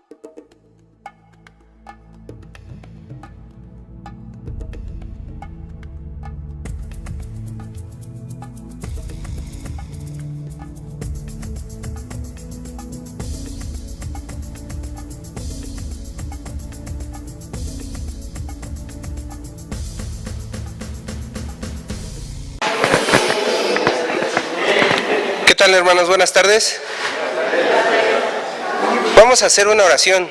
¿Qué tal, hermanos? Buenas tardes. Vamos a hacer una oración.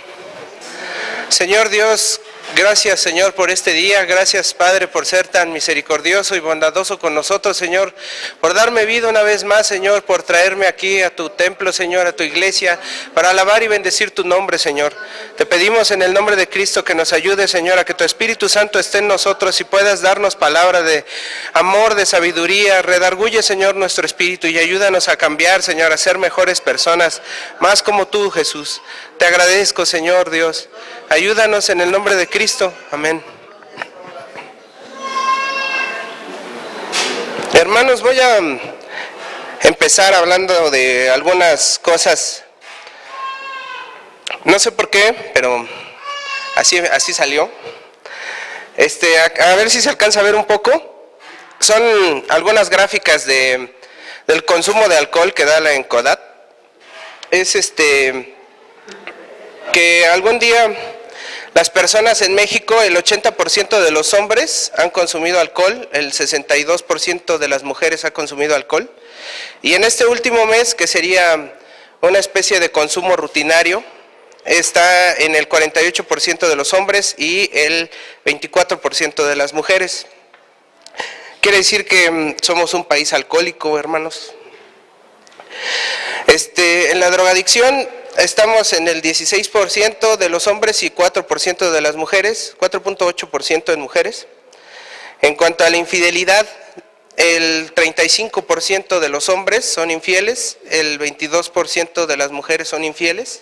Señor Dios, gracias, Señor, por este día. Gracias, Padre, por ser tan misericordioso y bondadoso con nosotros, Señor, por darme vida una vez más, Señor, por traerme aquí a tu templo, Señor, a tu iglesia, para alabar y bendecir tu nombre, Señor. Te pedimos en el nombre de Cristo que nos ayude, Señor, a que tu Espíritu Santo esté en nosotros y puedas darnos palabra de amor, de sabiduría. Redarguye, Señor, nuestro espíritu y ayúdanos a cambiar, Señor, a ser mejores personas, más como tú, Jesús. Te agradezco, Señor Dios. Ayúdanos en el nombre de Cristo. Amén. Hermanos, voy a empezar hablando de algunas cosas. No sé por qué, pero así salió. A ver si se alcanza a ver un poco. Son algunas gráficas del consumo de alcohol que da la ENCODAT. Es que algún día las personas en México, el 80% de los hombres han consumido alcohol, el 62% de las mujeres ha consumido alcohol. Y en este último mes, que sería una especie de consumo rutinario, está en el 48% de los hombres y el 24% de las mujeres. Quiere decir que somos un país alcohólico, hermanos. En la drogadicción estamos en el 16% de los hombres y 4% de las mujeres, 4.8% en mujeres. En cuanto a la infidelidad, el 35% de los hombres son infieles, el 22% de las mujeres son infieles.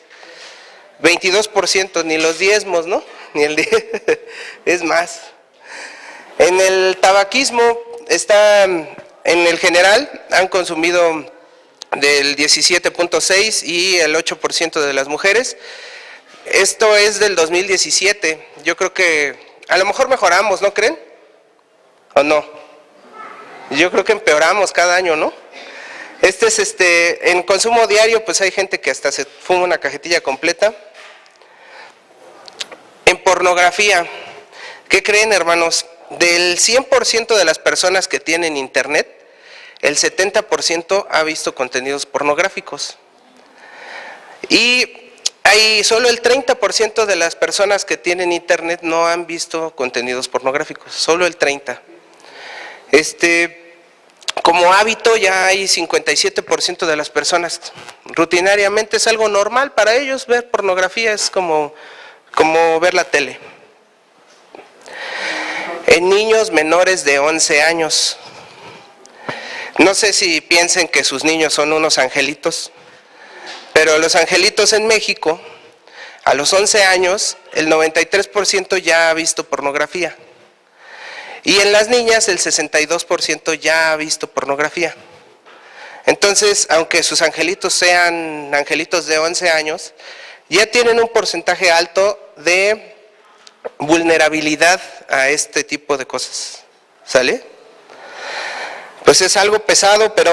22%, ni los diezmos, ¿no? Ni el 10, es más. En el tabaquismo está, en el general, han consumido del 17.6 y el 8% de las mujeres. Esto es del 2017. Yo creo que a lo mejor mejoramos, ¿no creen? ¿O no? Yo creo que empeoramos cada año, ¿no? En consumo diario, pues hay gente que hasta se fuma una cajetilla completa. En pornografía, ¿qué creen, hermanos? Del 100% de las personas que tienen internet, el 70% ha visto contenidos pornográficos. Y hay solo el 30% de las personas que tienen internet no han visto contenidos pornográficos, solo el 30%. Como hábito ya hay 57% de las personas. Rutinariamente es algo normal para ellos, ver pornografía es como ver la tele. En niños menores de 11 años. No sé si piensen que sus niños son unos angelitos, pero los angelitos en México, a los 11 años, el 93% ya ha visto pornografía. Y en las niñas, el 62% ya ha visto pornografía. Entonces, aunque sus angelitos sean angelitos de 11 años, ya tienen un porcentaje alto de vulnerabilidad a este tipo de cosas. ¿Sale? Pues es algo pesado, pero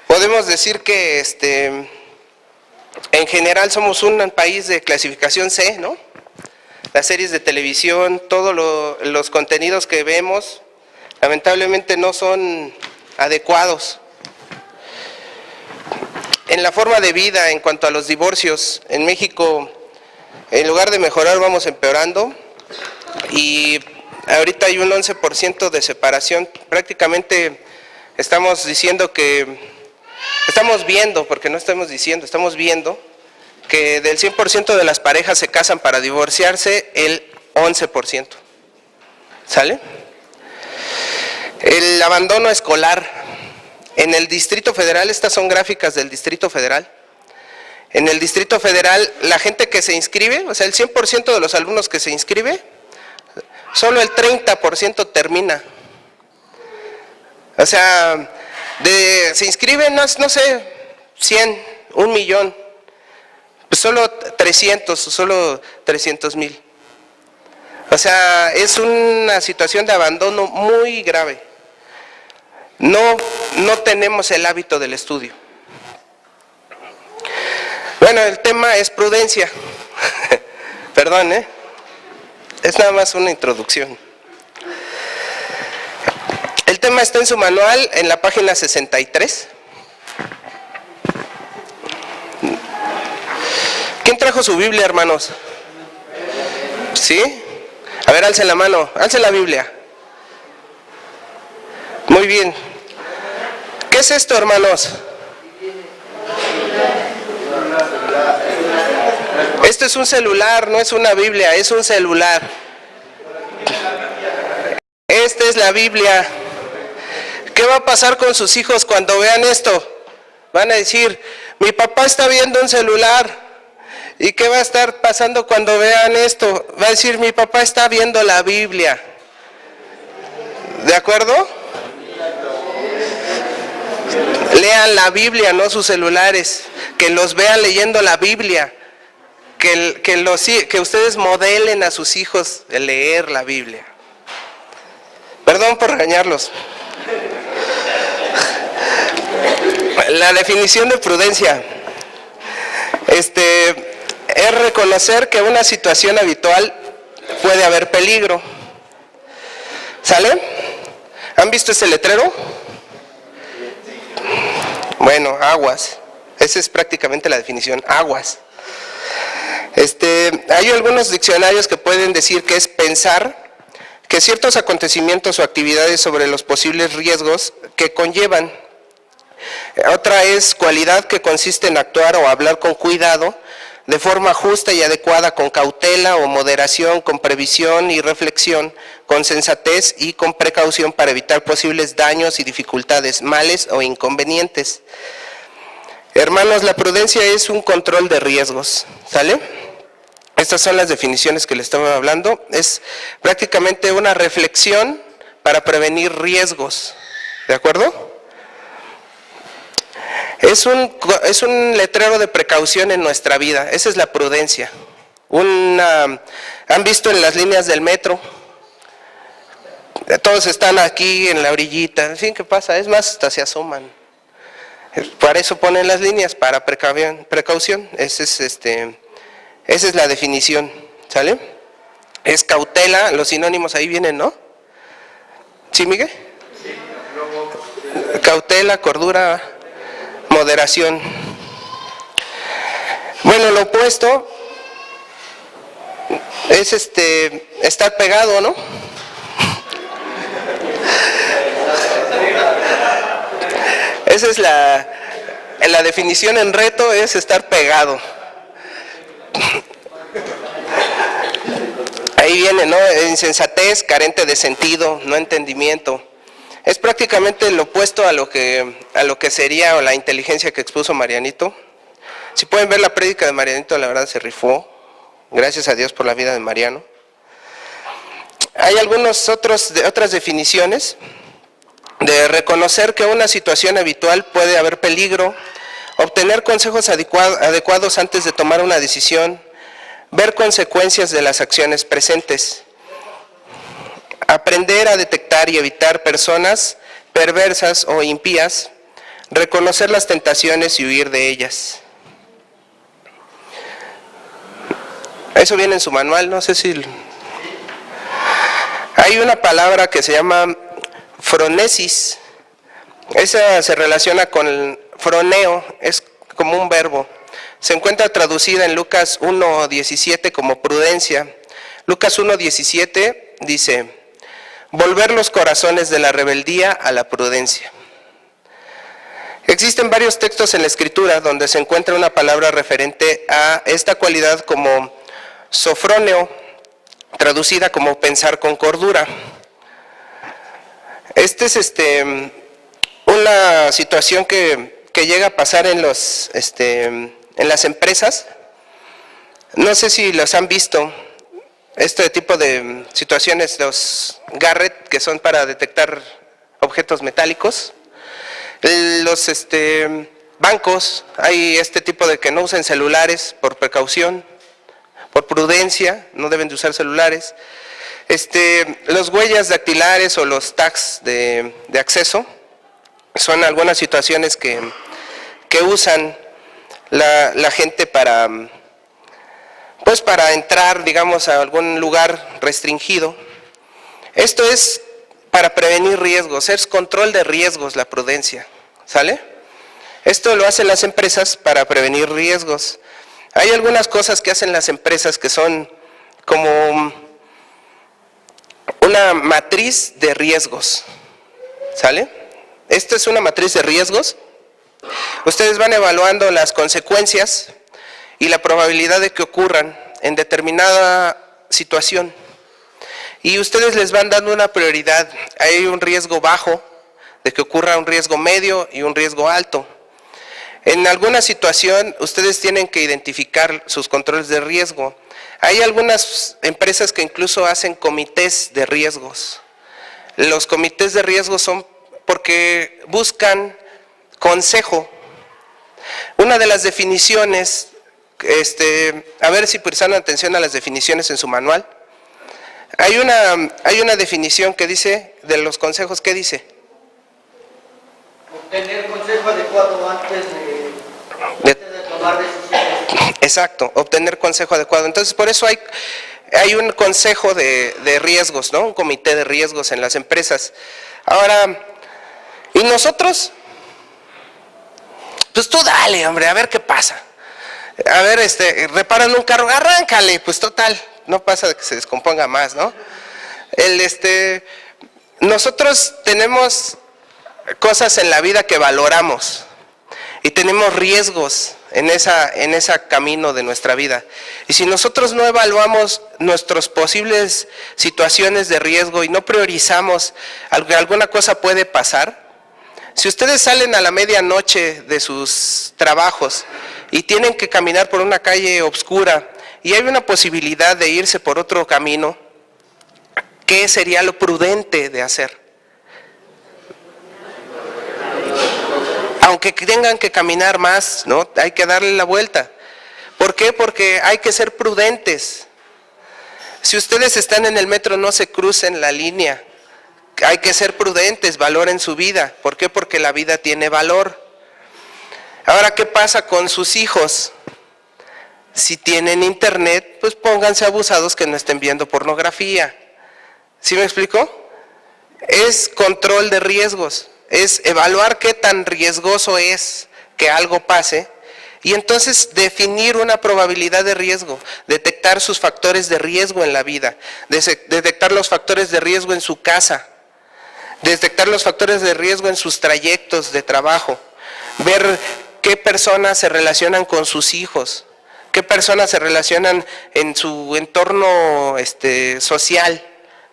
podemos decir que en general somos un país de clasificación C, ¿no? Las series de televisión, todos los contenidos que vemos, lamentablemente no son adecuados. En la forma de vida, en cuanto a los divorcios, en México, en lugar de mejorar, vamos empeorando. Y ahorita hay un 11% de separación. Prácticamente estamos diciendo que, estamos viendo, porque no estamos diciendo, estamos viendo que del 100% de las parejas se casan para divorciarse, el 11%. ¿Sale? El abandono escolar. En el Distrito Federal, estas son gráficas del Distrito Federal. En el Distrito Federal, la gente que se inscribe, o sea, el 100% de los alumnos que se inscribe, solo el 30% termina. O sea, se inscriben, no sé, 100, 1 millón. Pues solo 300,000. O sea, es una situación de abandono muy grave. No tenemos el hábito del estudio. Bueno, el tema es prudencia. Perdón, es nada más una introducción. El tema está en su manual en la página 63. ¿Quién trajo su Biblia, hermanos? ¿Sí? A ver, alcen la mano, alcen la Biblia. Muy bien. ¿Qué es esto, hermanos? Esto es un celular, no es una Biblia, es un celular. Esta es la Biblia. ¿Qué va a pasar con sus hijos cuando vean esto? Van a decir, mi papá está viendo un celular. ¿Y qué va a estar pasando cuando vean esto? Va a decir, mi papá está viendo la Biblia. ¿De acuerdo? Lean la Biblia, no sus celulares. Que los vean leyendo la Biblia. Que ustedes modelen a sus hijos el leer la Biblia. Perdón por regañarlos. La definición de prudencia. Es reconocer que en una situación habitual puede haber peligro. ¿Sale? ¿Han visto ese letrero? Bueno, aguas. Esa es prácticamente la definición, aguas. Hay algunos diccionarios que pueden decir que es pensar que ciertos acontecimientos o actividades sobre los posibles riesgos que conllevan. Otra es cualidad que consiste en actuar o hablar con cuidado, de forma justa y adecuada, con cautela o moderación, con previsión y reflexión, con sensatez y con precaución para evitar posibles daños y dificultades, males o inconvenientes. Hermanos, la prudencia es un control de riesgos, ¿sale? Estas son las definiciones que les estaba hablando. Es prácticamente una reflexión para prevenir riesgos, ¿de acuerdo? Es un letrero de precaución en nuestra vida, esa es la prudencia. ¿Han visto en las líneas del metro? Todos están aquí en la orillita, en fin, ¿qué pasa? Es más, hasta se asoman. Para eso ponen las líneas, para precaución. Esa es la definición, ¿sale? Es cautela, los sinónimos ahí vienen, ¿no? ¿Sí, Miguel? Cautela, cordura, moderación. Bueno, lo opuesto es estar pegado, ¿no? Esa es la definición en reto, es estar pegado. Ahí viene, ¿no? Insensatez, carente de sentido, no entendimiento. Es prácticamente lo opuesto a lo que sería la inteligencia que expuso Marianito. Si pueden ver la prédica de Marianito, la verdad se rifó. Gracias a Dios por la vida de Mariano. Hay otras definiciones de reconocer que en una situación habitual puede haber peligro, obtener consejos adecuados antes de tomar una decisión, ver consecuencias de las acciones presentes, aprender a detectar y evitar personas perversas o impías, reconocer las tentaciones y huir de ellas. Eso viene en su manual, no sé si... Hay una palabra que se llama phronesis. Esa se relaciona con el froneo, es como un verbo. Se encuentra traducida en Lucas 1:17 como prudencia. Lucas 1:17 dice, volver los corazones de la rebeldía a la prudencia. Existen varios textos en la Escritura donde se encuentra una palabra referente a esta cualidad como sofroneo, traducida como pensar con cordura. Es una situación que llega a pasar en las empresas. No sé si los han visto, este tipo de situaciones, los Garrett, que son para detectar objetos metálicos. bancos, hay este tipo de que no usen celulares por precaución, por prudencia, no deben de usar celulares. Los huellas dactilares o los tags de acceso son algunas situaciones que usan la gente para entrar, digamos, a algún lugar restringido. Esto es para prevenir riesgos, es control de riesgos, la prudencia, ¿sale? Esto lo hacen las empresas para prevenir riesgos. Hay algunas cosas que hacen las empresas que son como una matriz de riesgos, ¿sale? Esto es una matriz de riesgos. Ustedes van evaluando las consecuencias y la probabilidad de que ocurran en determinada situación. Y ustedes les van dando una prioridad. Hay un riesgo bajo de que ocurra un riesgo medio y un riesgo alto. En alguna situación ustedes tienen que identificar sus controles de riesgo. Hay algunas empresas que incluso hacen comités de riesgos. Los comités de riesgos son porque buscan consejo. Una de las definiciones, a ver si prestan atención a las definiciones en su manual. Hay una definición que dice, de los consejos, ¿qué dice? Obtener consejo adecuado antes de tomar decisiones. Exacto, obtener consejo adecuado. Entonces, por eso hay un consejo de riesgos, ¿no? Un comité de riesgos en las empresas. Ahora, ¿y nosotros? Pues tú dale, hombre, a ver qué pasa. A ver, reparan un carro, arráncale, pues total, no pasa de que se descomponga más, ¿no? Nosotros tenemos cosas en la vida que valoramos y tenemos riesgos en ese camino de nuestra vida. Y si nosotros no evaluamos nuestras posibles situaciones de riesgo y no priorizamos que alguna cosa puede pasar, si ustedes salen a la medianoche de sus trabajos y tienen que caminar por una calle oscura y hay una posibilidad de irse por otro camino, ¿qué sería lo prudente de hacer? Aunque tengan que caminar más, ¿no? Hay que darle la vuelta. ¿Por qué? Porque hay que ser prudentes. Si ustedes están en el metro, no se crucen la línea. Hay que ser prudentes, valoren su vida. ¿Por qué? Porque la vida tiene valor. Ahora, ¿qué pasa con sus hijos? Si tienen internet, pues pónganse abusados que no estén viendo pornografía. ¿Sí me explico? Es control de riesgos. Es evaluar qué tan riesgoso es que algo pase y entonces definir una probabilidad de riesgo, detectar sus factores de riesgo en la vida, detectar los factores de riesgo en su casa, detectar los factores de riesgo en sus trayectos de trabajo, ver qué personas se relacionan con sus hijos, qué personas se relacionan en su entorno social,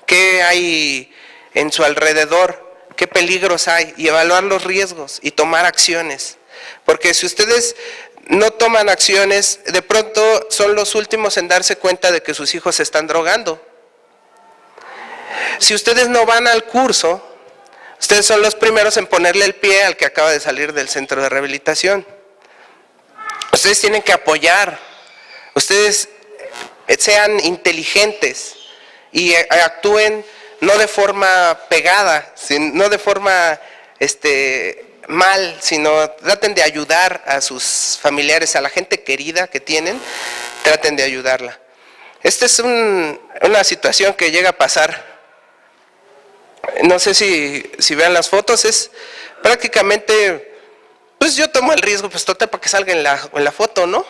qué hay en su alrededor, qué peligros hay, y evaluar los riesgos y tomar acciones. Porque si ustedes no toman acciones, de pronto son los últimos en darse cuenta de que sus hijos se están drogando. Si ustedes no van al curso, ustedes son los primeros en ponerle el pie al que acaba de salir del centro de rehabilitación. Ustedes tienen que apoyar, ustedes sean inteligentes y actúen no de forma pegada, no de forma mal, sino traten de ayudar a sus familiares, a la gente querida que tienen, traten de ayudarla. Esta es una situación que llega a pasar, no sé si vean las fotos, es prácticamente, pues yo tomo el riesgo, pues total para que salga en la foto, ¿no?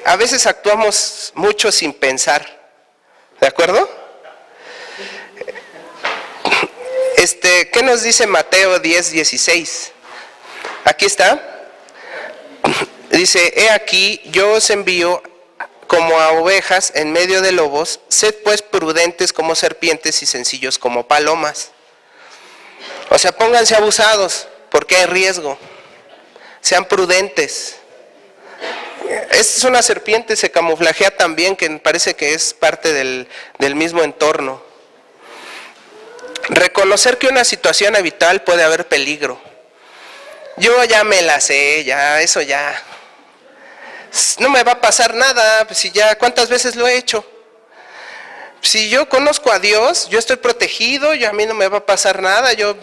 A veces actuamos mucho sin pensar, ¿de acuerdo? ¿Qué nos dice Mateo 10:16? Aquí está. Dice, he aquí, yo os envío como a ovejas en medio de lobos, sed pues prudentes como serpientes y sencillos como palomas. O sea, pónganse abusados, porque hay riesgo. Sean prudentes. Esta es una serpiente, se camuflajea también, que parece que es parte del mismo entorno. Reconocer que una situación habitual puede haber peligro. yo ya me la sé, ya, eso ya. No me va a pasar nada, pues si ya, ¿cuántas veces lo he hecho? Si yo conozco a Dios, yo estoy protegido, a mí no me va a pasar nada, yo,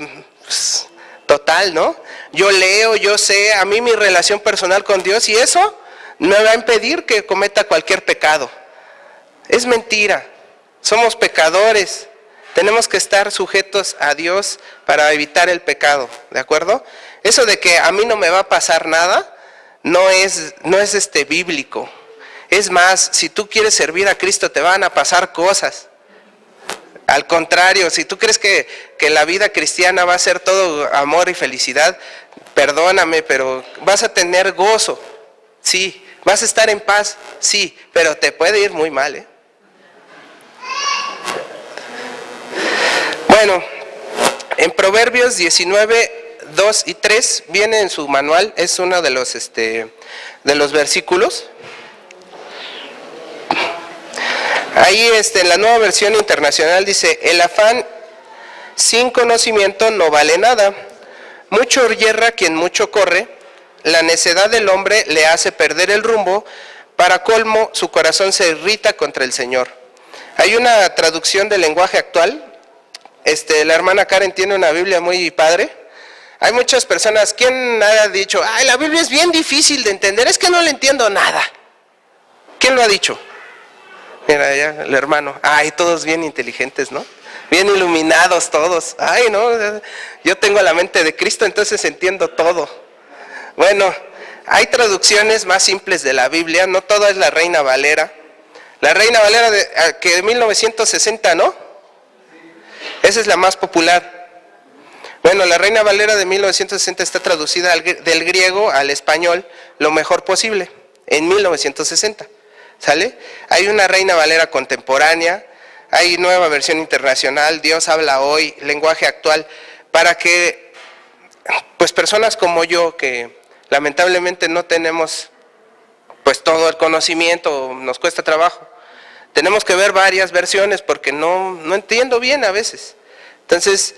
pues, total, ¿no? Yo leo, yo sé, a mí mi relación personal con Dios, y eso me va a impedir que cometa cualquier pecado. Es mentira, somos pecadores, tenemos que estar sujetos a Dios para evitar el pecado, ¿de acuerdo? Eso de que a mí no me va a pasar nada, no es bíblico. Es más, si tú quieres servir a Cristo te van a pasar cosas. Al contrario, si tú crees que la vida cristiana va a ser todo amor y felicidad, perdóname, pero vas a tener gozo, sí. Vas a estar en paz, sí, pero te puede ir muy mal, ¿eh? Bueno, en Proverbios 19, 2 y 3, viene en su manual, es uno de los versículos. Ahí en la Nueva Versión Internacional dice: el afán sin conocimiento no vale nada. Mucho yerra quien mucho corre. La necedad del hombre le hace perder el rumbo. Para colmo, su corazón se irrita contra el Señor. Hay una traducción del lenguaje actual. La hermana Karen tiene una Biblia muy padre. Hay muchas personas, ¿quién ha dicho: ay, la Biblia es bien difícil de entender, es que no le entiendo nada? ¿Quién lo ha dicho? Mira, allá el hermano. Ay, todos bien inteligentes, ¿no? Bien iluminados todos. Ay, no, yo tengo la mente de Cristo, entonces entiendo todo. Bueno, hay traducciones más simples de la Biblia, no toda es la Reina Valera. La Reina Valera de 1960, ¿no? Esa es la más popular. Bueno, la Reina Valera de 1960 está traducida del griego al español lo mejor posible, en 1960. ¿Sale? Hay una Reina Valera contemporánea, hay nueva versión internacional, Dios habla hoy, lenguaje actual, para que pues personas como yo, que lamentablemente no tenemos pues todo el conocimiento, nos cuesta trabajo, tenemos que ver varias versiones porque no entiendo bien a veces. Entonces,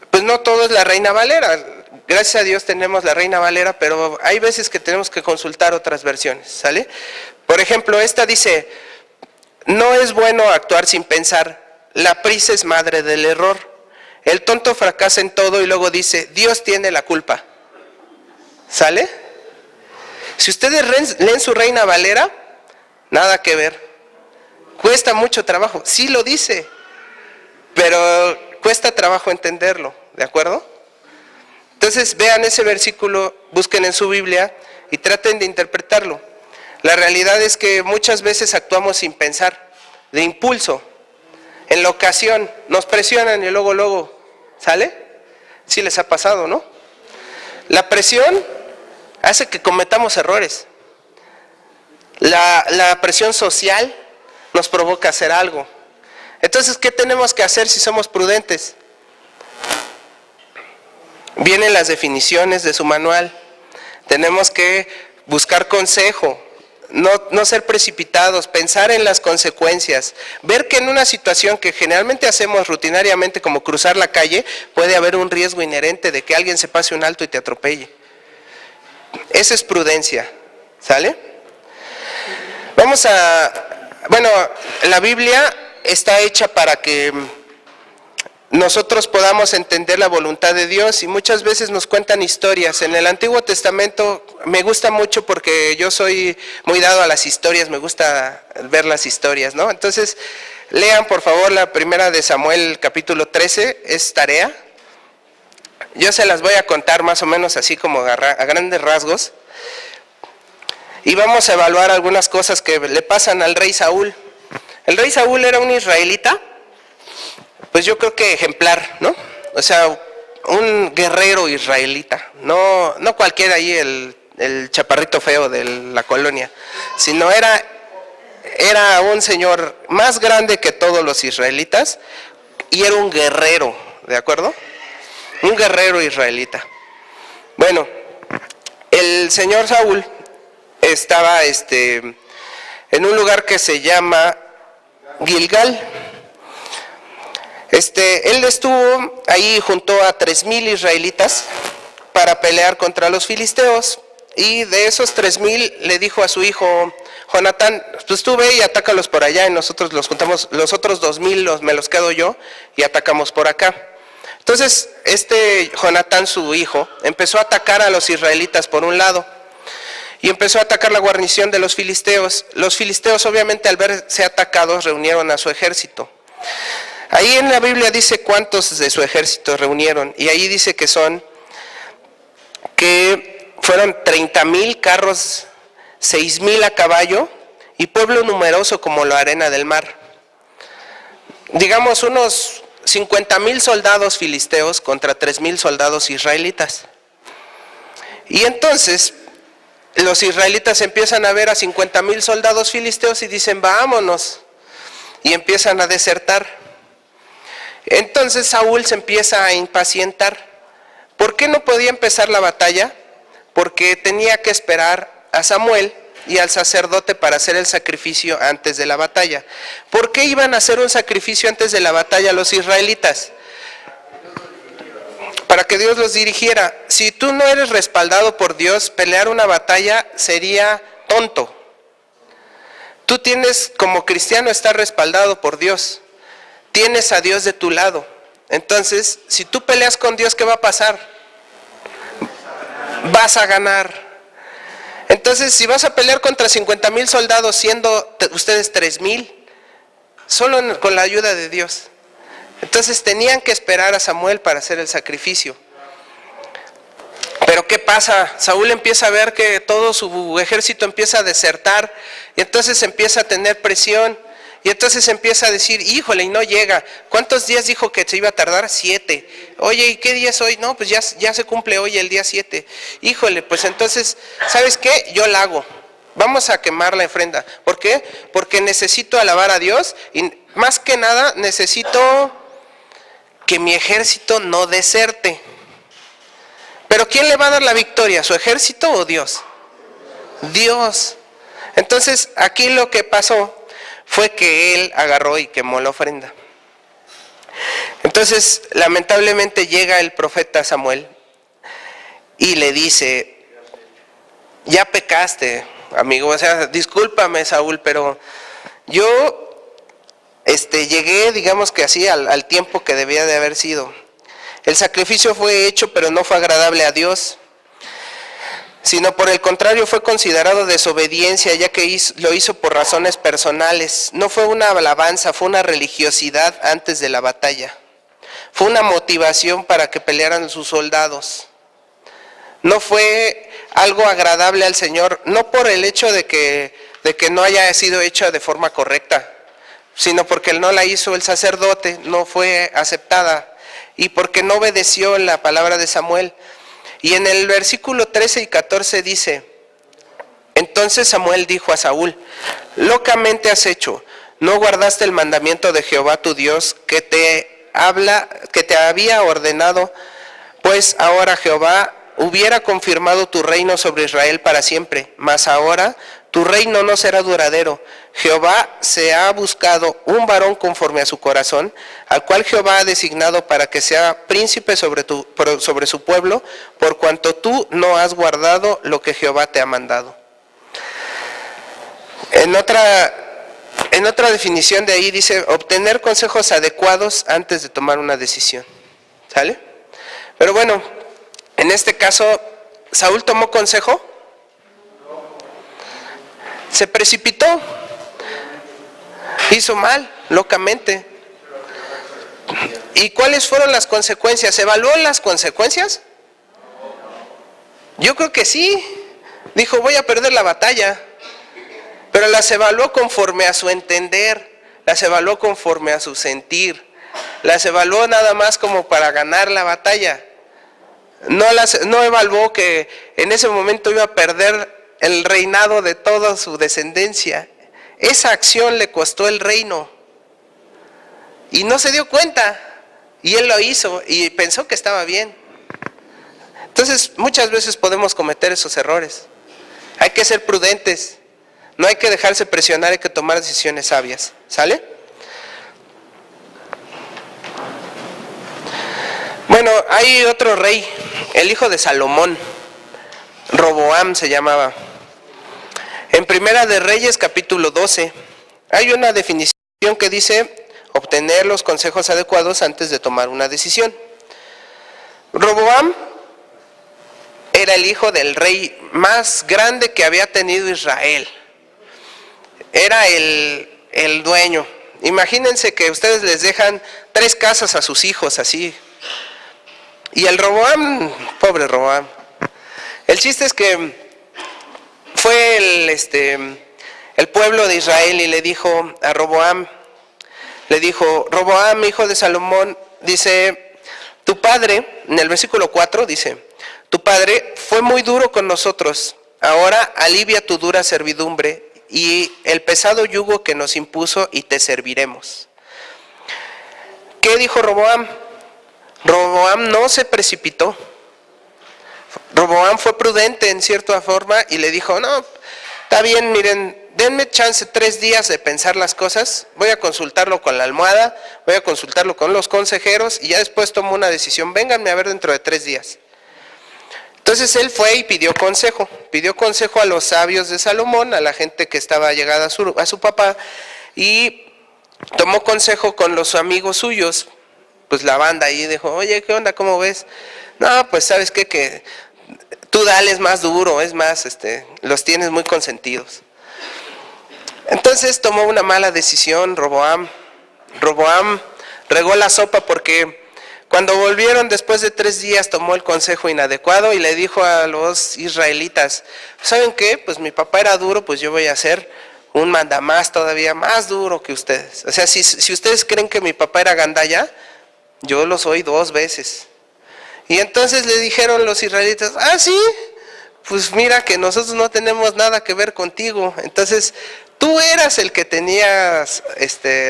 pues no todo es la Reina Valera. Gracias a Dios tenemos la Reina Valera, pero hay veces que tenemos que consultar otras versiones, ¿sale? Por ejemplo, esta dice: no es bueno actuar sin pensar, la prisa es madre del error. El tonto fracasa en todo y luego dice: Dios tiene la culpa. ¿Sale? Si ustedes leen su Reina Valera, nada que ver. Cuesta mucho trabajo, sí lo dice, pero cuesta trabajo entenderlo, ¿de acuerdo? Entonces vean ese versículo, busquen en su Biblia y traten de interpretarlo. La realidad es que muchas veces actuamos sin pensar, de impulso, en la ocasión, nos presionan y luego, ¿sale? Sí les ha pasado, ¿no? La presión hace que cometamos errores. La presión social nos provoca hacer algo. Entonces, ¿qué tenemos que hacer si somos prudentes? Vienen las definiciones de su manual. Tenemos que buscar consejo, no ser precipitados, pensar en las consecuencias, ver que en una situación que generalmente hacemos rutinariamente, como cruzar la calle, puede haber un riesgo inherente de que alguien se pase un alto y te atropelle. Esa es prudencia, ¿sale? Bueno, la Biblia está hecha para que nosotros podamos entender la voluntad de Dios, y muchas veces nos cuentan historias. En el Antiguo Testamento me gusta mucho porque yo soy muy dado a las historias, me gusta ver las historias, ¿no? Entonces, lean por favor la primera de Samuel capítulo 13, es tarea. Yo se las voy a contar más o menos así como a grandes rasgos. Y vamos a evaluar algunas cosas que le pasan al rey Saúl. El rey Saúl era un israelita, pues yo creo que ejemplar, ¿no? O sea, un guerrero israelita, no cualquiera ahí el chaparrito feo de la colonia, sino era un señor más grande que todos los israelitas y era un guerrero, ¿de acuerdo? Un guerrero israelita. Bueno, el señor Saúl estaba en un lugar que se llama Gilgal. Él estuvo ahí junto a 3,000 israelitas para pelear contra los filisteos. Y de esos 3,000 le dijo a su hijo Jonatán, pues tú ve y atácalos por allá y nosotros los juntamos, los otros 2,000 me los quedo yo y atacamos por acá. Entonces Jonatán, su hijo, empezó a atacar a los israelitas por un lado y empezó a atacar la guarnición de los filisteos. Los filisteos obviamente al verse atacados reunieron a su ejército. Ahí en la Biblia dice cuántos de su ejército reunieron y ahí dice que fueron 30,000 carros, 6,000 a caballo y pueblo numeroso como la arena del mar. Digamos unos 50,000 soldados filisteos contra 3,000 soldados israelitas. Y entonces los israelitas empiezan a ver a 50,000 soldados filisteos y dicen vámonos, y empiezan a desertar. Entonces Saúl se empieza a impacientar. ¿Por qué no podía empezar la batalla? Porque tenía que esperar a Samuel y al sacerdote para hacer el sacrificio antes de la batalla. ¿Por qué iban a hacer un sacrificio antes de la batalla los israelitas? Para que Dios los dirigiera. Si tú no eres respaldado por Dios, pelear una batalla sería tonto. Tú tienes, como cristiano, estar respaldado por Dios. Tienes a Dios de tu lado. Entonces, si tú peleas con Dios, ¿qué va a pasar? Vas a ganar. Entonces, si vas a pelear contra 50,000 soldados, siendo ustedes 3,000, solo con la ayuda de Dios. Entonces, tenían que esperar a Samuel para hacer el sacrificio. Pero ¿qué pasa? Saúl empieza a ver que todo su ejército empieza a desertar y entonces empieza a tener presión. Y entonces empieza a decir, híjole, y no llega. ¿Cuántos días dijo que se iba a tardar? 7. Oye, ¿y qué día es hoy? No, pues ya se cumple hoy el día 7. Híjole, pues entonces, ¿sabes qué? Yo la hago. Vamos a quemar la ofrenda. ¿Por qué? Porque necesito alabar a Dios y más que nada necesito que mi ejército no deserte. ¿Pero quién le va a dar la victoria? ¿Su ejército o Dios? Dios. Entonces, aquí lo que pasó fue que él agarró y quemó la ofrenda. Entonces, lamentablemente llega el profeta Samuel y le dice, ya pecaste, amigo, o sea, discúlpame Saúl, pero yo llegué, digamos que así, al tiempo que debía de haber sido. El sacrificio fue hecho, pero no fue agradable a Dios, sino por el contrario fue considerado desobediencia, ya que lo hizo por razones personales. No fue una alabanza, fue una religiosidad antes de la batalla. Fue una motivación para que pelearan sus soldados. No fue algo agradable al Señor, no por el hecho de que no haya sido hecha de forma correcta, sino porque no la hizo el sacerdote, no fue aceptada, y porque no obedeció la palabra de Samuel. Y en el versículo 13 y 14 dice, entonces Samuel dijo a Saúl, locamente has hecho, no guardaste el mandamiento de Jehová tu Dios que te había ordenado, pues ahora Jehová hubiera confirmado tu reino sobre Israel para siempre, mas ahora tu reino no será duradero. Jehová se ha buscado un varón conforme a su corazón, al cual Jehová ha designado para que sea príncipe sobre su pueblo, por cuanto tú no has guardado lo que Jehová te ha mandado. En otra definición de ahí dice, obtener consejos adecuados antes de tomar una decisión. ¿Sale? Pero bueno, en este caso, ¿Saúl tomó consejo? Se precipitó, hizo mal, locamente. ¿Y cuáles fueron las consecuencias? ¿Evaluó las consecuencias? Yo creo que sí. Dijo, voy a perder la batalla. Pero las evaluó conforme a su entender, las evaluó conforme a su sentir, las evaluó nada más como para ganar la batalla. No evaluó que en ese momento iba a perder el reinado de toda su descendencia. Esa acción le costó el reino. Y no se dio cuenta. Y él lo hizo y pensó que estaba bien. Entonces, muchas veces podemos cometer esos errores. Hay que ser prudentes. No hay que dejarse presionar, hay que tomar decisiones sabias. ¿Sale? Bueno, hay otro rey el hijo de Salomón, Roboam se llamaba. En Primera de Reyes, capítulo 12, hay una definición que dice obtener los consejos adecuados antes de tomar una decisión. Roboam era el hijo del rey más grande que había tenido Israel. Era el dueño. Imagínense que ustedes les dejan 3 casas a sus hijos así. Y el Roboam, pobre Roboam. El chiste es que fue el pueblo de Israel y le dijo a Roboam, Roboam, hijo de Salomón, dice, tu padre, en el versículo 4 dice, tu padre fue muy duro con nosotros, ahora alivia tu dura servidumbre y el pesado yugo que nos impuso y te serviremos. ¿Qué dijo Roboam? Roboam no se precipitó. Roboam fue prudente en cierta forma y le dijo, no, está bien, miren, denme chance 3 días de pensar las cosas, voy a consultarlo con la almohada, voy a consultarlo con los consejeros y ya después tomo una decisión, vénganme a ver dentro de 3 días. Entonces él fue y pidió consejo a los sabios de Salomón, a la gente que estaba llegada a su papá, y tomó consejo con los amigos suyos, pues la banda ahí dijo, oye, ¿qué onda? ¿Cómo ves? No, pues sabes qué, que tú dales más duro, es más, los tienes muy consentidos. Entonces tomó una mala decisión Roboam. Roboam regó la sopa porque cuando volvieron después de 3 días tomó el consejo inadecuado y le dijo a los israelitas, ¿saben qué? Pues mi papá era duro, pues yo voy a hacer un mandamás todavía más duro que ustedes. O sea, si ustedes creen que mi papá era gandalla, yo lo soy 2 veces. Y entonces le dijeron los israelitas, ¿sí? Pues mira que nosotros no tenemos nada que ver contigo. Entonces tú eras el que tenías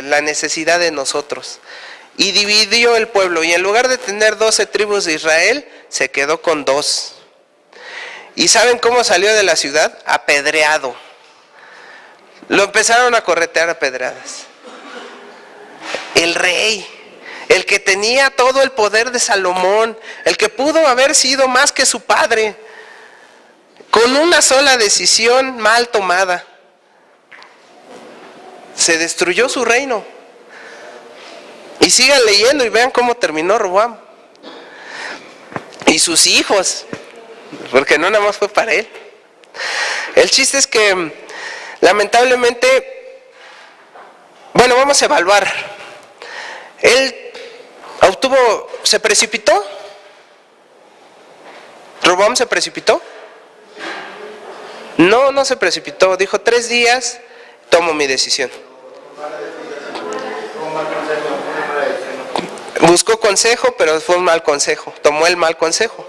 la necesidad de nosotros. Y dividió el pueblo. Y en lugar de tener 12 tribus de Israel, se quedó con 2. ¿Y saben cómo salió de la ciudad? Apedreado. Lo empezaron a corretear a pedradas. El rey, el que tenía todo el poder de Salomón, el que pudo haber sido más que su padre, con una sola decisión mal tomada, se destruyó su reino. Y sigan leyendo y vean cómo terminó Roboam. Y sus hijos, porque no nada más fue para él. El chiste es que, lamentablemente, bueno, vamos a evaluar. Él se precipitó. ¿Roboam se precipitó? No se precipitó. Dijo 3 días, tomo mi decisión. Buscó consejo, pero fue un mal consejo. Tomó el mal consejo.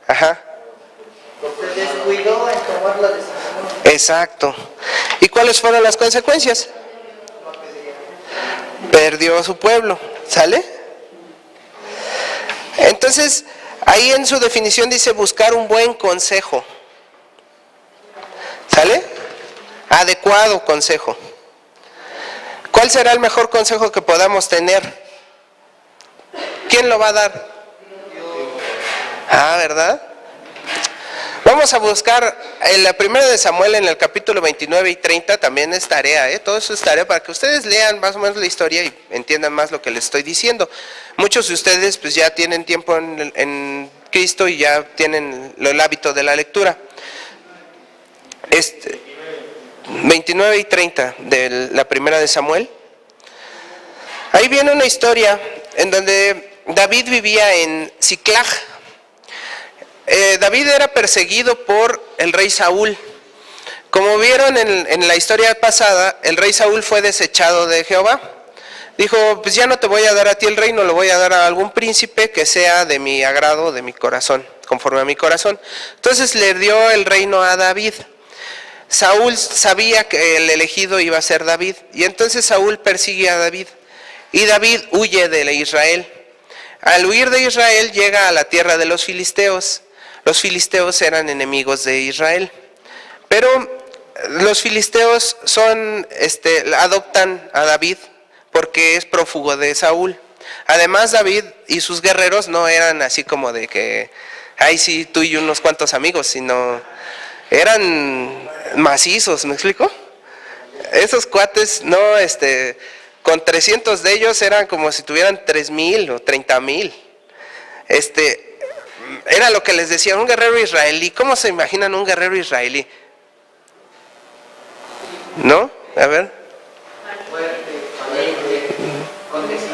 Ajá. Se descuidó en tomar la decisión. Exacto. ¿Y cuáles fueron las consecuencias? Perdió a su pueblo. ¿Sale? Entonces, ahí en su definición dice buscar un buen consejo. ¿Sale? Adecuado consejo. ¿Cuál será el mejor consejo que podamos tener? ¿Quién lo va a dar? ¿Verdad? Vamos a buscar en la primera de Samuel en el capítulo 29 y 30, también es tarea, todo eso es tarea para que ustedes lean más o menos la historia y entiendan más lo que les estoy diciendo. Muchos de ustedes pues ya tienen tiempo en Cristo y ya tienen el hábito de la lectura. 29 y 30 de la primera de Samuel. Ahí viene una historia en donde David vivía en Siclag. David era perseguido por el rey Saúl. Como vieron en la historia pasada, el rey Saúl fue desechado de Jehová. Dijo, pues ya no te voy a dar a ti el reino, lo voy a dar a algún príncipe que sea de mi agrado, de mi corazón, conforme a mi corazón. Entonces le dio el reino a David. Saúl sabía que el elegido iba a ser David, y entonces Saúl persigue a David, y David huye de Israel. Al huir de Israel llega a la tierra de los filisteos. Los filisteos eran enemigos de Israel, pero los filisteos adoptan a David porque es prófugo de Saúl. Además, David y sus guerreros no eran así como de que Ay, sí, tú y unos cuantos amigos, sino eran macizos, ¿me explico? Esos cuates, no, con 300 de ellos eran como si tuvieran 3,000 o 30,000. Era lo que les decía, un guerrero israelí. ¿Cómo se imaginan un guerrero israelí? ¿No? A ver. Fuerte, valiente, con decisión,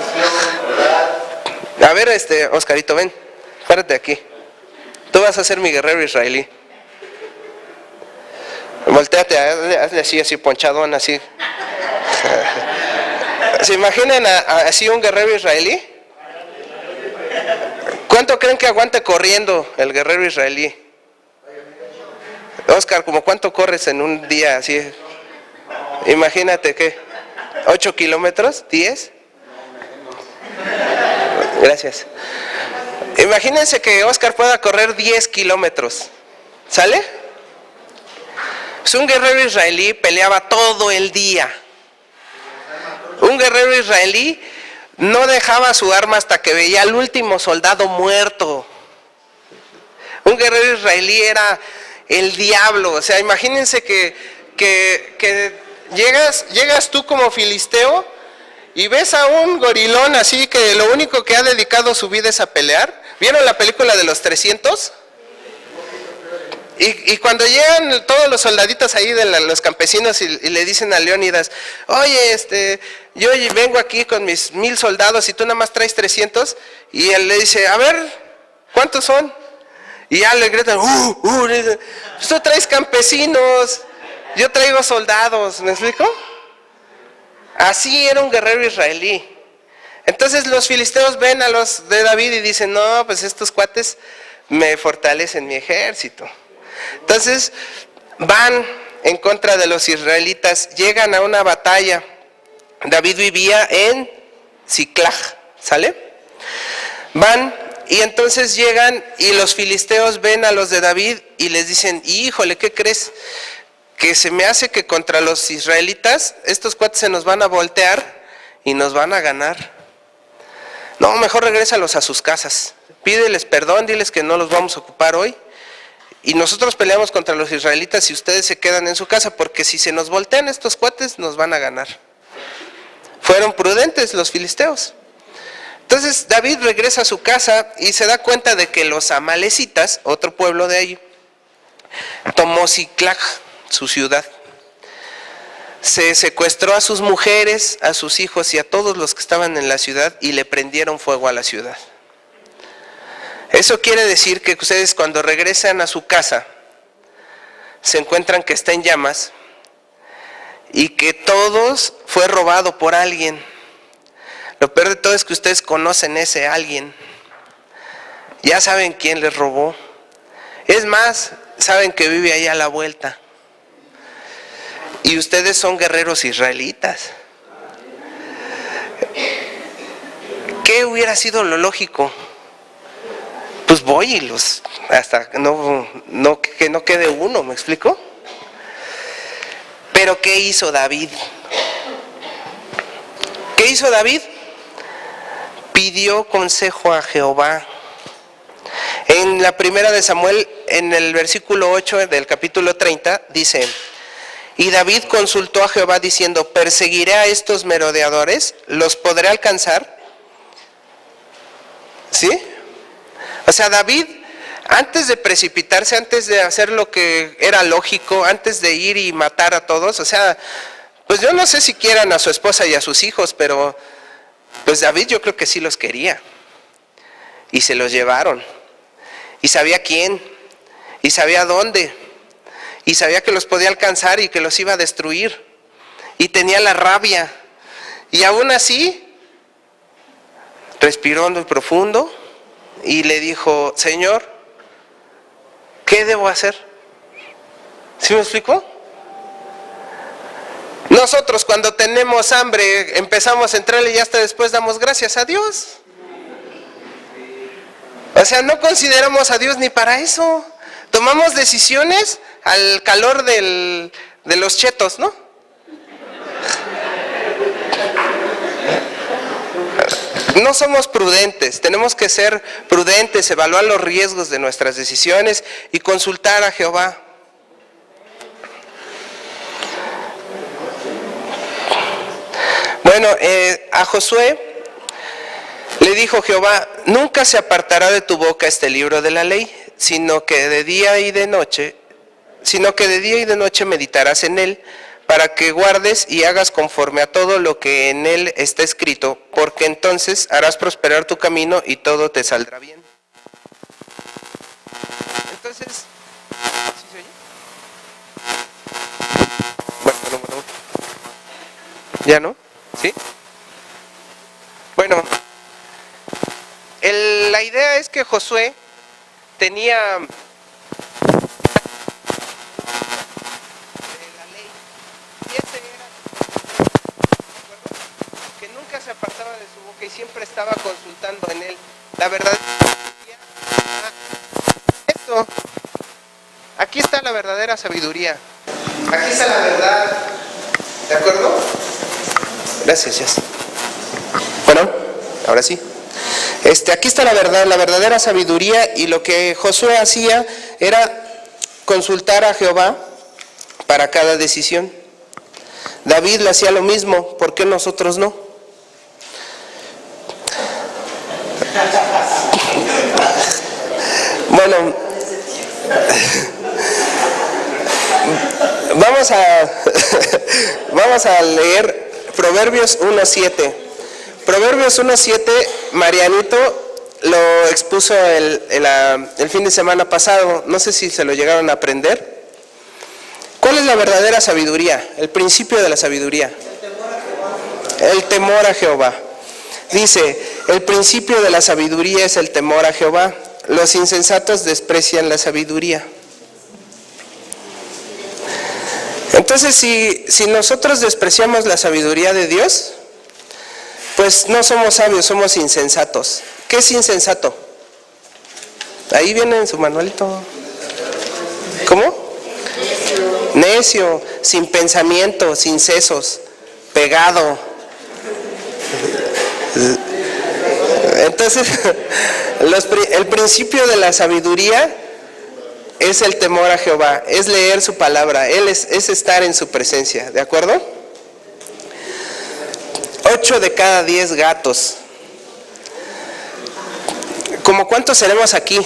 verdad. A ver, Oscarito, ven. Párate aquí. Tú vas a ser mi guerrero israelí. Volteate, hazle así, ponchadón, así. ¿Se imaginan así un guerrero israelí? ¿Cuánto creen que aguante corriendo el guerrero israelí? Oscar, ¿como cuánto corres en un día así? Imagínate, ¿qué? ¿8 kilómetros? ¿10? Gracias. Imagínense que Oscar pueda correr 10 kilómetros. ¿Sale? Pues un guerrero israelí peleaba todo el día. Un guerrero israelí no dejaba su arma hasta que veía al último soldado muerto. Un guerrero israelí era el diablo. O sea, imagínense que llegas tú como filisteo y ves a un gorilón así que lo único que ha dedicado su vida es a pelear. ¿Vieron la película de los 300? Y cuando llegan todos los soldaditos ahí de los campesinos y le dicen a Leónidas, oye, yo vengo aquí con mis 1,000 soldados y tú nada más traes 300, y él le dice, a ver, ¿cuántos son? Y ya le gritan, dice, tú traes campesinos, yo traigo soldados, ¿me explico? Así era un guerrero israelí. Entonces los filisteos ven a los de David y dicen, no, pues estos cuates me fortalecen mi ejército. Entonces van en contra de los israelitas, llegan a una batalla. David vivía en Siclag, ¿sale? Van y entonces llegan y los filisteos ven a los de David y les dicen, híjole, ¿qué crees? Que se me hace que contra los israelitas estos cuates se nos van a voltear y nos van a ganar. No, mejor regrésalos a sus casas, pídeles perdón, diles que no los vamos a ocupar hoy. Y nosotros peleamos contra los israelitas y ustedes se quedan en su casa, porque si se nos voltean estos cuates, nos van a ganar. Fueron prudentes los filisteos. Entonces David regresa a su casa y se da cuenta de que los amalecitas, otro pueblo de ahí, tomó Siclag, su ciudad. Se secuestró a sus mujeres, a sus hijos y a todos los que estaban en la ciudad y le prendieron fuego a la ciudad. Eso quiere decir que ustedes cuando regresan a su casa se encuentran que está en llamas y que todos fue robado por alguien. Lo peor de todo es que ustedes conocen ese alguien. Ya saben quién les robó. Es más, saben que vive ahí a la vuelta. Y ustedes son guerreros israelitas. ¿Qué hubiera sido lo lógico? Pues voy y los, hasta que no quede uno, ¿me explico? Pero ¿qué hizo David? ¿Qué hizo David? Pidió consejo a Jehová. En la primera de Samuel, en el versículo 8 del capítulo 30, dice, y David consultó a Jehová diciendo, ¿perseguiré a estos merodeadores? ¿Los podré alcanzar? ¿Sí? O sea, David, antes de precipitarse, antes de hacer lo que era lógico, antes de ir y matar a todos, o sea, pues yo no sé si quieran a su esposa y a sus hijos, pero pues David yo creo que sí los quería. Y se los llevaron. Y sabía quién, y sabía dónde, y sabía que los podía alcanzar y que los iba a destruir. Y tenía la rabia. Y aún así, respiró hondo y profundo y le dijo, Señor, ¿qué debo hacer? ¿Sí me explico? Nosotros cuando tenemos hambre empezamos a entrarle y hasta después damos gracias a Dios. O sea, no consideramos a Dios ni para eso. Tomamos decisiones al calor de los chetos, ¿no? no somos prudentes. Tenemos que ser prudentes, evaluar los riesgos de nuestras decisiones y consultar a Jehová. Bueno, a Josué le dijo Jehová: nunca se apartará de tu boca este libro de la ley, sino que de día y de noche meditarás en él, para que guardes y hagas conforme a todo lo que en él está escrito, porque entonces harás prosperar tu camino y todo te saldrá bien. Entonces, ¿sí se oye? Bueno. ¿Ya no? ¿Sí? Bueno, la idea es que Josué tenía la ley, y ese era, que nunca se apartaba de su boca y siempre estaba consultando en él. La verdad, esto, aquí está la verdadera sabiduría, aquí está la verdad, ¿de acuerdo? Gracias, Jess. Bueno, ahora sí. Aquí está la verdad, la verdadera sabiduría, y lo que Josué hacía era consultar a Jehová para cada decisión. David le hacía lo mismo, ¿por qué nosotros no? Bueno, vamos a leer Proverbios 1:7. Proverbios 1:7, Marianito lo expuso el fin de semana pasado. No sé si se lo llegaron a aprender. ¿Cuál es la verdadera sabiduría? El principio de la sabiduría. El temor a Jehová. Dice, el principio de la sabiduría es el temor a Jehová. Los insensatos desprecian la sabiduría. Entonces, si nosotros despreciamos la sabiduría de Dios, pues no somos sabios, somos insensatos. ¿Qué es insensato? Ahí viene en su manualito. ¿Cómo? Necio, sin pensamiento, sin sesos, pegado. Entonces, el principio de la sabiduría es el temor a Jehová, es leer su palabra, es estar en su presencia, ¿de acuerdo? 8 de cada 10 gatos. ¿Cómo cuántos seremos aquí?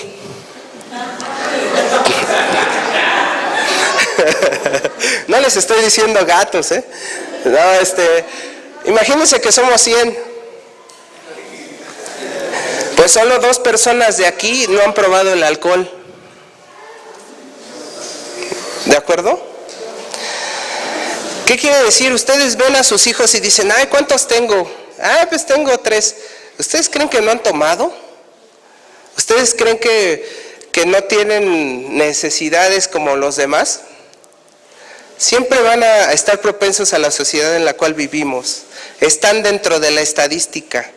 No les estoy diciendo gatos, ¿eh? No, imagínense que somos 100. Pues solo 2 personas de aquí no han probado el alcohol. ¿De acuerdo? ¿Qué quiere decir? Ustedes ven a sus hijos y dicen, ay, ¿cuántos tengo? Ah, pues tengo 3. ¿Ustedes creen que no han tomado? ¿Ustedes creen que no tienen necesidades como los demás? Siempre van a estar propensos a la sociedad en la cual vivimos. Están dentro de la estadística.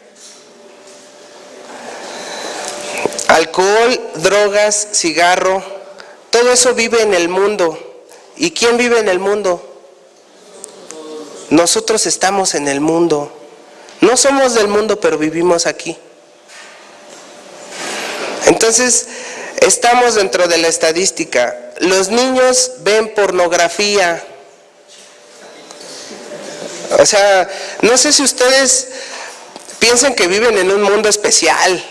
Alcohol, drogas, cigarro, todo eso vive en el mundo. ¿Y quién vive en el mundo? Nosotros estamos en el mundo. No somos del mundo, pero vivimos aquí. Entonces, estamos dentro de la estadística. Los niños ven pornografía. O sea, no sé si ustedes piensan que viven en un mundo especial.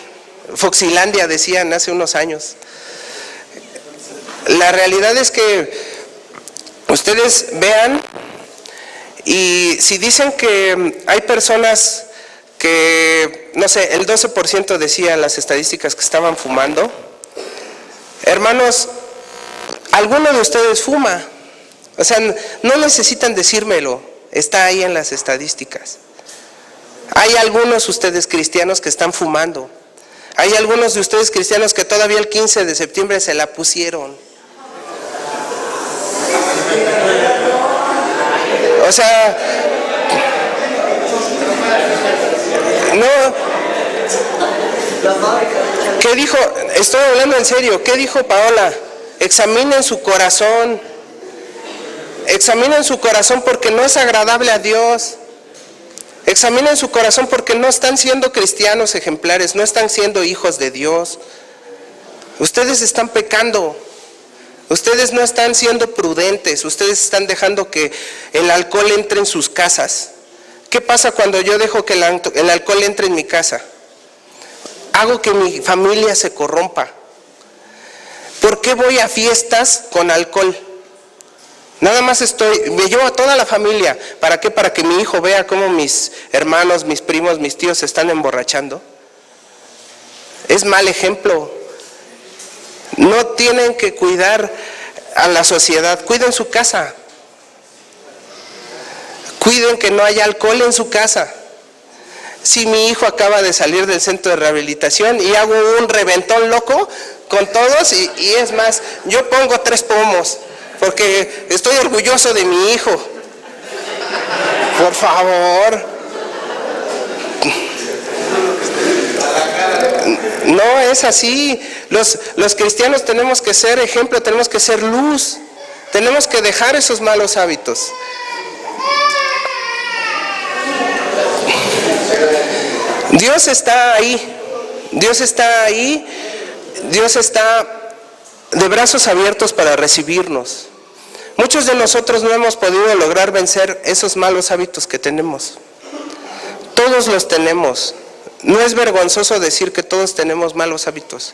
Foxilandia decían hace unos años. La realidad es que ustedes vean, y si dicen que hay personas que, no sé, el 12% decía las estadísticas que estaban fumando, hermanos, alguno de ustedes fuma. O sea, no necesitan decírmelo, está ahí en las estadísticas. Hay algunos ustedes cristianos que están fumando. Hay algunos de ustedes cristianos que todavía el 15 de septiembre se la pusieron. O sea, no. ¿Qué dijo? Estoy hablando en serio. ¿Qué dijo Paola? Examinen su corazón. Examinen su corazón porque no es agradable a Dios. Examinen su corazón porque no están siendo cristianos ejemplares, no están siendo hijos de Dios. Ustedes están pecando. Ustedes no están siendo prudentes. Ustedes están dejando que el alcohol entre en sus casas. ¿Qué pasa cuando yo dejo que el alcohol entre en mi casa? Hago que mi familia se corrompa. ¿Por qué voy a fiestas con alcohol? Nada más me llevo a toda la familia. ¿Para qué? Para que mi hijo vea cómo mis hermanos, mis primos, mis tíos se están emborrachando. Es mal ejemplo. No tienen que cuidar a la sociedad, cuiden su casa. Cuiden que no haya alcohol en su casa. Si mi hijo acaba de salir del centro de rehabilitación y hago un reventón loco con todos y es más, yo pongo 3 pomos porque estoy orgulloso de mi hijo. Por favor. No es así. Los cristianos tenemos que ser ejemplo, tenemos que ser luz. Tenemos que dejar esos malos hábitos. Dios está ahí. Dios está ahí. Dios está de brazos abiertos para recibirnos. Muchos de nosotros no hemos podido lograr vencer esos malos hábitos que tenemos. Todos los tenemos. No es vergonzoso decir que todos tenemos malos hábitos,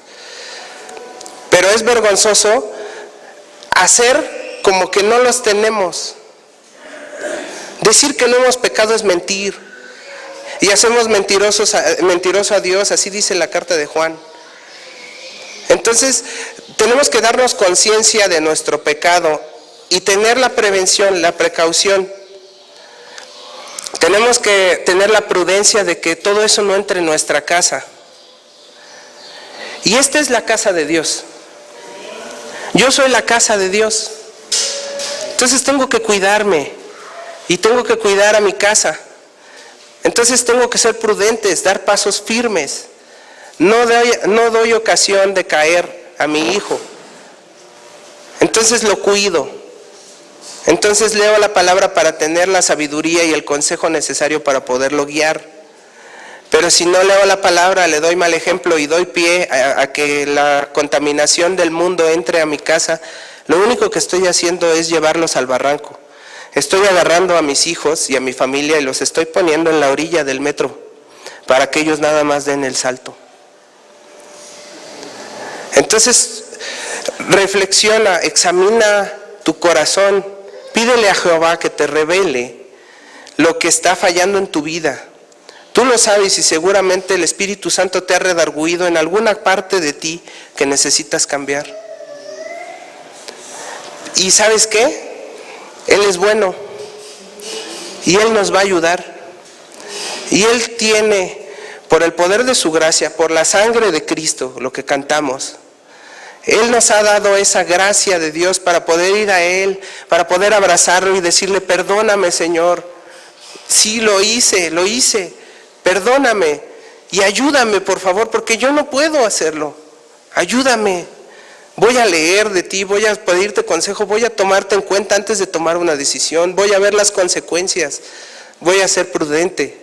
pero es vergonzoso hacer como que no los tenemos. Decir que no hemos pecado es mentir, y hacemos mentiroso a Dios, así dice la carta de Juan. Entonces, tenemos que darnos conciencia de nuestro pecado y tener la prevención, la precaución. Tenemos que tener la prudencia de que todo eso no entre en nuestra casa. Y esta es la casa de Dios. Yo soy la casa de Dios. Entonces tengo que cuidarme y tengo que cuidar a mi casa. Entonces tengo que ser prudentes, dar pasos firmes. No doy ocasión de caer a mi hijo. Entonces lo cuido. Entonces leo la palabra para tener la sabiduría y el consejo necesario para poderlo guiar. Pero si no leo la palabra, le doy mal ejemplo y doy pie a que la contaminación del mundo entre a mi casa, lo único que estoy haciendo es llevarlos al barranco. Estoy agarrando a mis hijos y a mi familia y los estoy poniendo en la orilla del metro para que ellos nada más den el salto. Entonces, reflexiona, examina tu corazón. Pídele a Jehová que te revele lo que está fallando en tu vida. Tú lo sabes y seguramente el Espíritu Santo te ha redarguido en alguna parte de ti que necesitas cambiar. ¿Y sabes qué? Él es bueno y Él nos va a ayudar. Y Él tiene, por el poder de su gracia, por la sangre de Cristo, lo que cantamos, Él nos ha dado esa gracia de Dios para poder ir a Él, para poder abrazarlo y decirle, perdóname, Señor. Sí, lo hice, perdóname y ayúdame, por favor, porque yo no puedo hacerlo. Ayúdame. Voy a leer de ti, voy a pedirte consejo, voy a tomarte en cuenta antes de tomar una decisión, voy a ver las consecuencias, voy a ser prudente.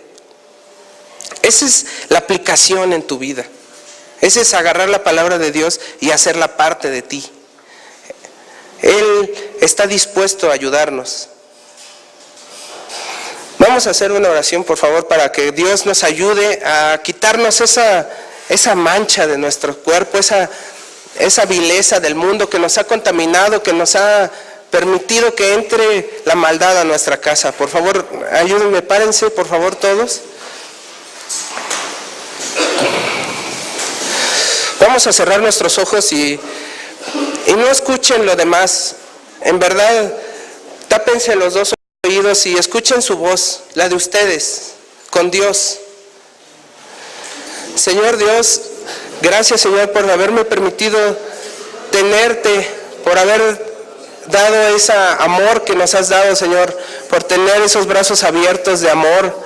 Esa es la aplicación en tu vida. Ese es agarrar la palabra de Dios y hacerla parte de ti. Él está dispuesto a ayudarnos. Vamos a hacer una oración, por favor, para que Dios nos ayude a quitarnos esa mancha de nuestro cuerpo, esa vileza del mundo que nos ha contaminado, que nos ha permitido que entre la maldad a nuestra casa. Por favor, ayúdenme, párense, por favor, todos. Vamos a cerrar nuestros ojos y no escuchen lo demás. En verdad, tápense los 2 oídos y escuchen su voz, la de ustedes, con Dios. Señor Dios, gracias, Señor, por haberme permitido tenerte, por haber dado ese amor que nos has dado, Señor, por tener esos brazos abiertos de amor.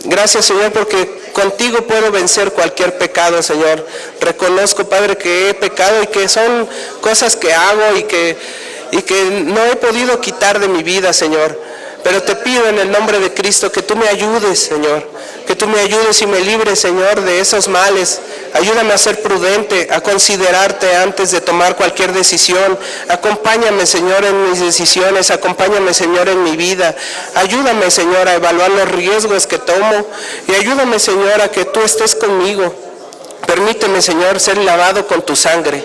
Gracias, Señor, porque contigo puedo vencer cualquier pecado, Señor. Reconozco, Padre, que he pecado y que son cosas que hago y que no he podido quitar de mi vida, Señor. Pero te pido en el nombre de Cristo que tú me ayudes, Señor. Que tú me ayudes y me libres, Señor, de esos males. Ayúdame a ser prudente, a considerarte antes de tomar cualquier decisión. Acompáñame, Señor, en mis decisiones. Acompáñame, Señor, en mi vida. Ayúdame, Señor, a evaluar los riesgos que tomo. Y ayúdame, Señor, a que tú estés conmigo. Permíteme, Señor, ser lavado con tu sangre.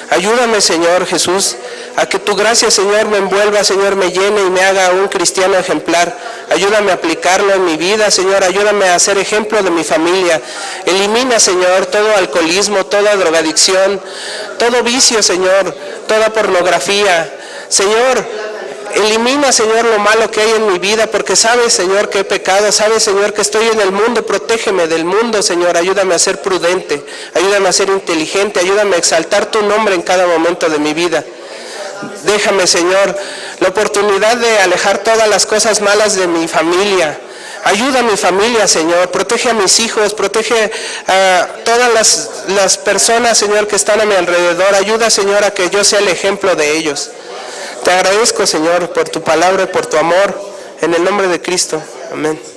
Ayúdame, Señor Jesús, a que tu gracia, Señor, me envuelva, Señor, me llene y me haga un cristiano ejemplar. Ayúdame a aplicarlo en mi vida, Señor. Ayúdame a ser ejemplo de mi familia. Elimina, Señor, todo alcoholismo, toda drogadicción, todo vicio, Señor, toda pornografía. Señor, elimina, Señor, lo malo que hay en mi vida, porque sabes, Señor, que he pecado, sabes, Señor, que estoy en el mundo. Protégeme del mundo, Señor. Ayúdame a ser prudente, ayúdame a ser inteligente, ayúdame a exaltar tu nombre en cada momento de mi vida. Déjame, Señor, la oportunidad de alejar todas las cosas malas de mi familia. Ayuda a mi familia, Señor. Protege a mis hijos, protege a todas las personas, Señor, que están a mi alrededor. Ayuda, Señor, a que yo sea el ejemplo de ellos. Te agradezco, Señor, por tu palabra y por tu amor. En el nombre de Cristo. Amén.